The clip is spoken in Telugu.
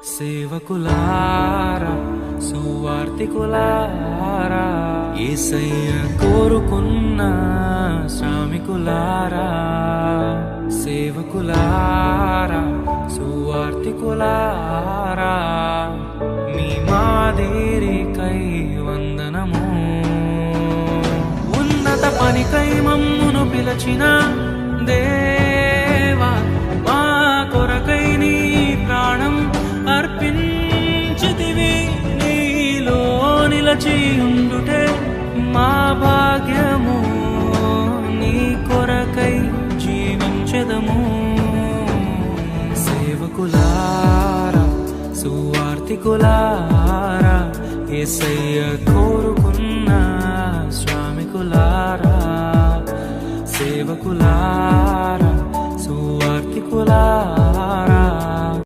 సేవకులారా సువార్తికులారా యేసయ్య కోరుకున్న శ్రామికులారా సేవకులారా సువార్తికులారా మీ మాదిరికై వందనము ఉన్నత పనికై మమ్మును పిలచిన దేవా మా కొరకై నీ ప్రాణం అర్పించితివి నీలో నిలచి ఉండుటే మా భాగ్యము నీ కొరకై జీవించెదము సేవకులారా సువార్తికులారా యేసయ్య కోరుకున్న శ్రామికులారా సేవకులారా సువార్తికులారా